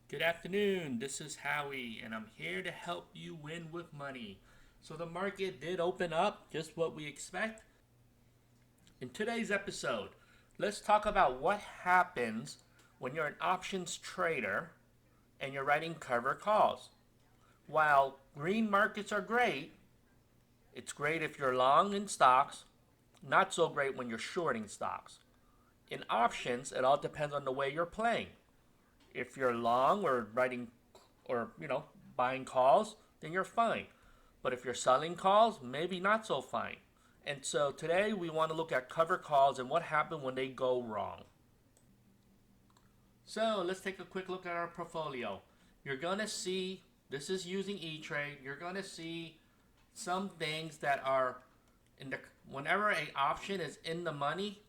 Good afternoon, this is Howie, and I'm here to help you win with money. So, the market did open up, just what we expect. In today's episode, let's talk about what happens when you're an options trader and you're writing cover calls. While green markets are great, it's great if you're long in stocks, not so great when you're shorting stocks. In options, it all depends on the way you're playing. If you're long or writing or buying calls, then you're fine. But if you're selling calls, maybe not so fine. And so today we want to look at cover calls and what happened when they go wrong. So let's take a quick look at our portfolio. You're going to see, this is using ETrade, you're going to see some things that are in the, whenever a option is in the money,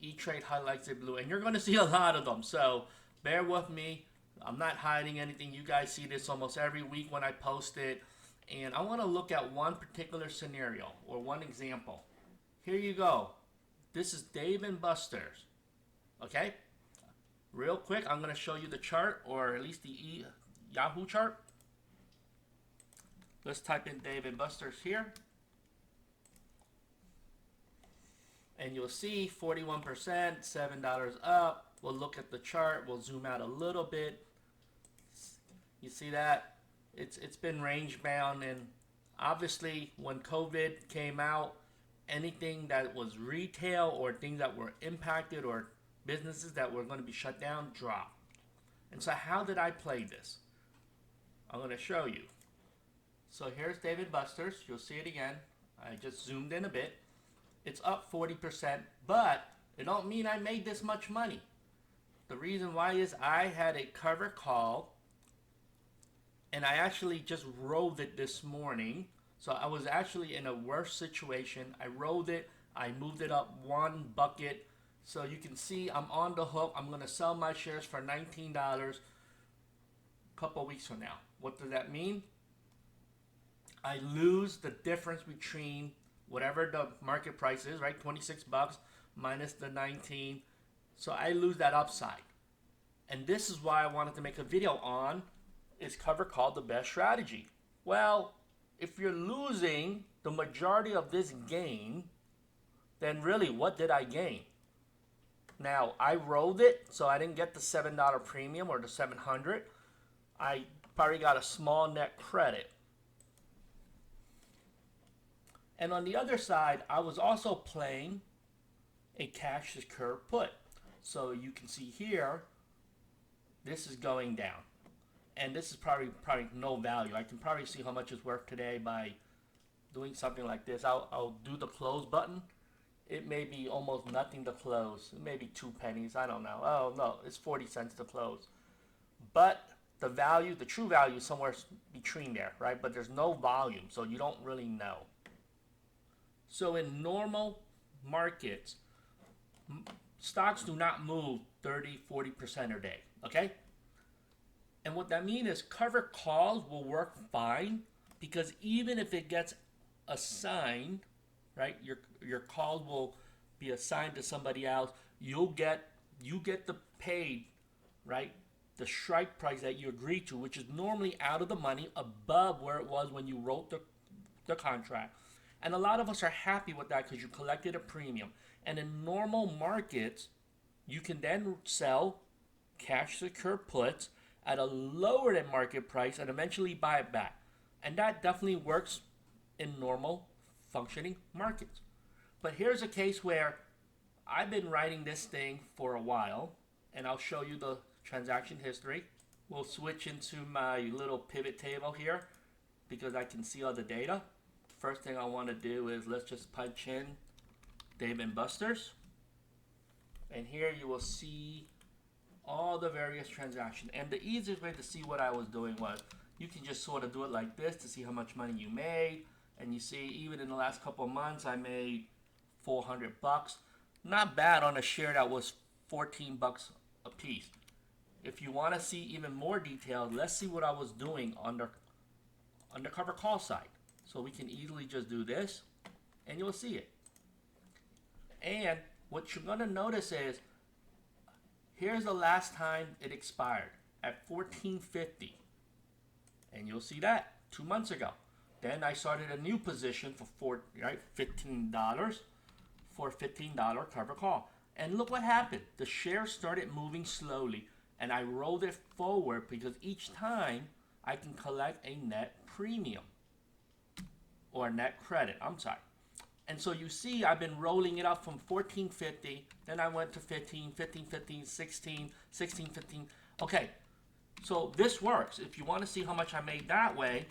ETrade highlights it blue. And you're going to see a lot of them. So bear with me. I'm not hiding anything. You guys see this almost every week when I post it. And I want to look at one particular scenario or one example. Here you go. This is Dave and Buster's. Okay? Real quick, I'm going to show you the chart, or at least the Yahoo chart. Let's type in Dave and Buster's here. And you'll see 41%, $7 up. We'll look at the chart. We'll zoom out a little bit. You see that? It's been range bound, and obviously when COVID came out, anything that was retail or things that were impacted or businesses that were going to be shut down dropped. And so how did I play this? I'm going to show you. So here's David Buster's. You'll see it again. I just zoomed in a bit. It's up 40%, but it don't mean I made this much money. The reason why is I had a cover call, and I actually just rolled it this morning. So I was actually in a worse situation. I rolled it. I moved it up one bucket. So you can see I'm on the hook. I'm going to sell my shares for $19 a couple weeks from now. What does that mean? I lose the difference between whatever the market price is, right? 26 bucks minus the 19. So I lose that upside. And this is why I wanted to make a video on, is cover call the best strategy? Well, if you're losing the majority of this gain, then really what did I gain? Now, I rolled it, so I didn't get the $7 premium or the 700. I probably got a small net credit. And on the other side, I was also playing a cash secure put. So you can see here, this is going down. And this is probably no value. I can probably see how much it's worth today by doing something like this. I'll do the close button. It may be almost nothing to close. It may be 2 pennies. I don't know. Oh no, it's 40 cents to close. But the value, the true value is somewhere between there, right? But there's no volume, so you don't really know. So in normal markets, stocks do not move 30-40% a day, okay? And what that means is cover calls will work fine, because even if it gets assigned, right, your calls will be assigned to somebody else. You get the paid, right, the strike price that you agreed to, which is normally out of the money, above where it was when you wrote the contract. And a lot of us are happy with that because you collected a premium. And in normal markets, you can then sell cash secure puts at a lower than market price and eventually buy it back. And that definitely works in normal functioning markets. But here's a case where I've been writing this thing for a while, and I'll show you the transaction history. We'll switch into my little pivot table here because I can see all the data. First thing I want to do is let's just punch in Dave and Buster's. And here you will see all the various transactions. And the easiest way to see what I was doing was, you can just sort of do it like this to see how much money you made. And you see, even in the last couple of months, I made 400 bucks. Not bad on a share that was 14 bucks a piece. If you want to see even more details, let's see what I was doing on the cover call side. So we can easily just do this, and you'll see it. And what you're going to notice is, here's the last time it expired. at $14.50. And you'll see that 2 months ago. Then I started a new position for $15 for a $15 cover call. And look what happened. The share started moving slowly, and I rolled it forward because each time I can collect a net premium or net credit. I'm sorry. And so you see I've been rolling it up from $14.50, then I went to 15, 15, 15, 16, 16, 15. Okay, so this works. If you want to see how much I made that way,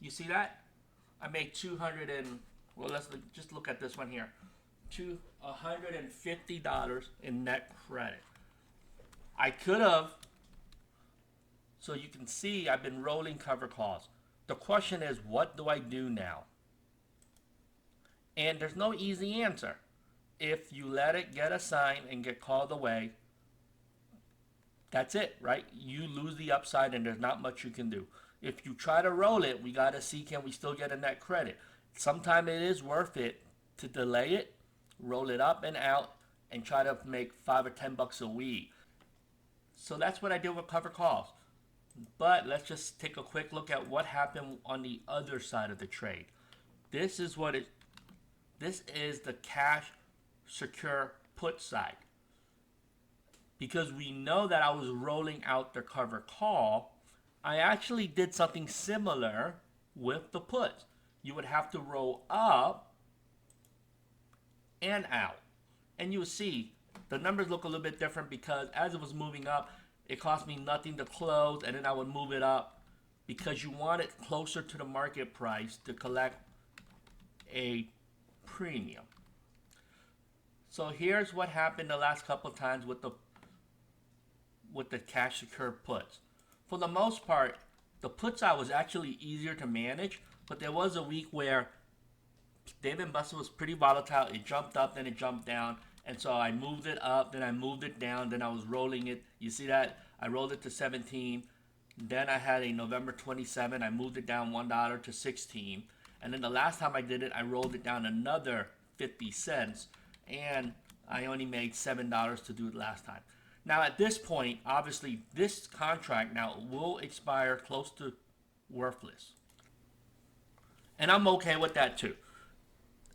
you see that? I made 200 and, well, let's just look at this one here. $150 in net credit. I could have, so you can see I've been rolling cover calls. The question is, what do I do now? And there's no easy answer. If you let it get assigned and get called away, that's it, right? You lose the upside and there's not much you can do. If you try to roll it, we got to see, can we still get a net credit? Sometimes it is worth it to delay it, roll it up and out, and try to make $5 or $10 a week. So that's what I did with cover calls. But let's just take a quick look at what happened on the other side of the trade. This is the cash secure put side. Because we know that I was rolling out the cover call, I actually did something similar with the puts. You would have to roll up and out. And you will see the numbers look a little bit different because as it was moving up, it cost me nothing to close, and then I would move it up because you want it closer to the market price to collect a premium. So here's what happened the last couple of times with the cash secured puts. For the most part, the put side was actually easier to manage, but there was a week where Dave & Buster was pretty volatile. It jumped up, then it jumped down. And so I moved it up, then I moved it down, then I was rolling it. You see that? I rolled it to 17. Then I had a November 27. I moved it down $1 to 16. And then the last time I did it, I rolled it down another 50 cents. And I only made $7 to do it last time. Now at this point, obviously, this contract now will expire close to worthless. And I'm okay with that too.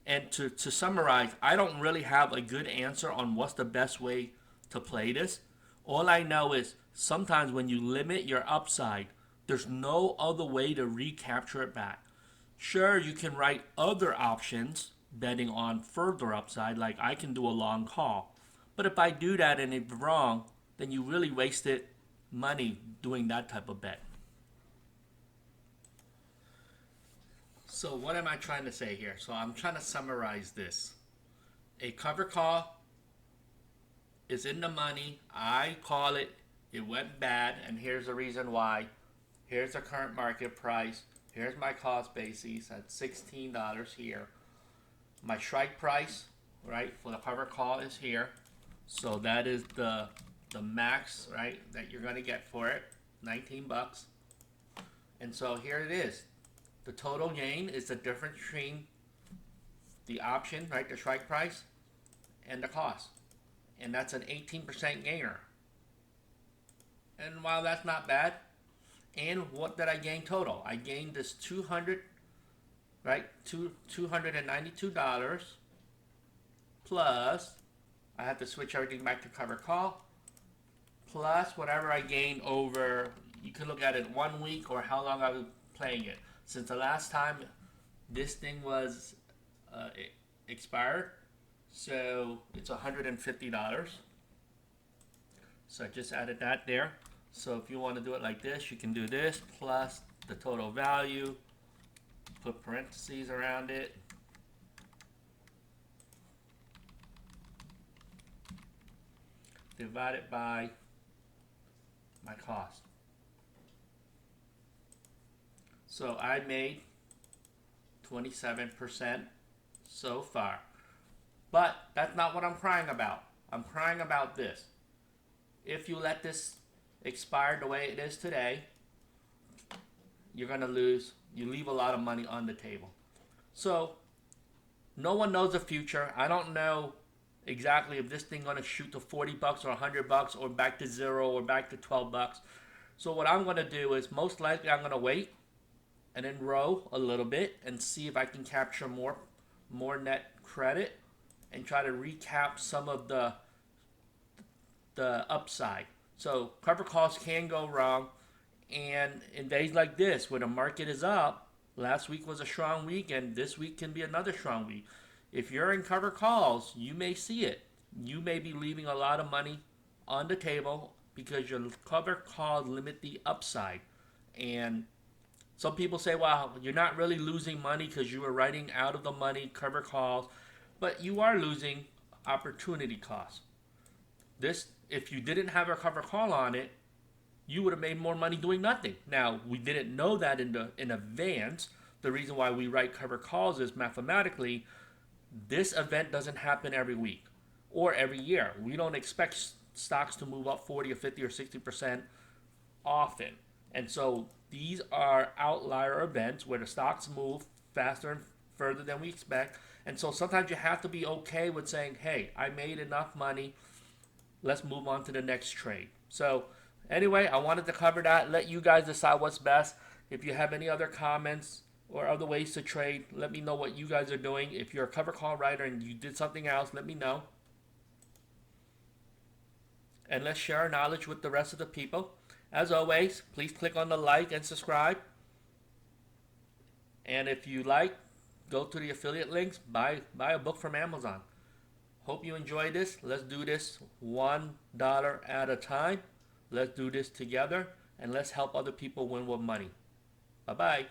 And to summarize, I don't really have a good answer on what's the best way to play this. All I know is sometimes when you limit your upside, there's no other way to recapture it back. Sure, you can write other options betting on further upside, like I can do a long call. But if I do that and it's wrong, then you really wasted money doing that type of bet. So what am I trying to say here? So I'm trying to summarize this. A cover call is in the money. I call it. It went bad, and here's the reason why. Here's the current market price. Here's my cost basis at $16 here. My strike price, right, for the cover call is here. So that is the max, right, that you're going to get for it, $19. And so here it is. The total gain is the difference between the option, right, the strike price, and the cost. And that's an 18% gainer. And while that's not bad, and what did I gain total? I gained this $292 plus, I have to switch everything back to cover call, plus whatever I gained over, you can look at it 1 week or how long I was playing it. Since the last time this thing was expired, so it's $150. So I just added that there. So if you want to do it like this, you can do this plus the total value, put parentheses around it. Divide it by my cost. So I made 27% so far. But that's not what I'm crying about. I'm crying about this. If you let this expire the way it is today, you're going to lose. You leave a lot of money on the table. So no one knows the future. I don't know exactly if this thing gonna shoot to 40 bucks or 100 bucks or back to zero or back to 12 bucks. So what I'm gonna do is most likely I'm gonna wait and then row a little bit and see if I can capture more net credit and try to recap some of the upside. So cover calls can go wrong, and in days like this where the market is up, last week was a strong week and this week can be another strong week. If you're in cover calls, you may see it. You may be leaving a lot of money on the table because your cover calls limit the upside. And some people say, well, you're not really losing money because you were writing out of the money cover calls, but you are losing opportunity costs. This, if you didn't have a cover call on it, you would have made more money doing nothing. Now, we didn't know that in advance. The reason why we write cover calls is mathematically, this event doesn't happen every week or every year. We don't expect stocks to move up 40 or 50 or 60% often. And so these are outlier events where the stocks move faster and further than we expect. And so sometimes you have to be okay with saying, hey, I made enough money. Let's move on to the next trade. So anyway, I wanted to cover that. Let you guys decide what's best. If you have any other comments or other ways to trade, let me know what you guys are doing. If you're a cover call writer and you did something else, let me know. And let's share our knowledge with the rest of the people. As always, please click on the like and subscribe. And if you like, go to the affiliate links, buy a book from Amazon. Hope you enjoy this. Let's do this $1 at a time. Let's do this together, and let's help other people win with money. Bye-bye.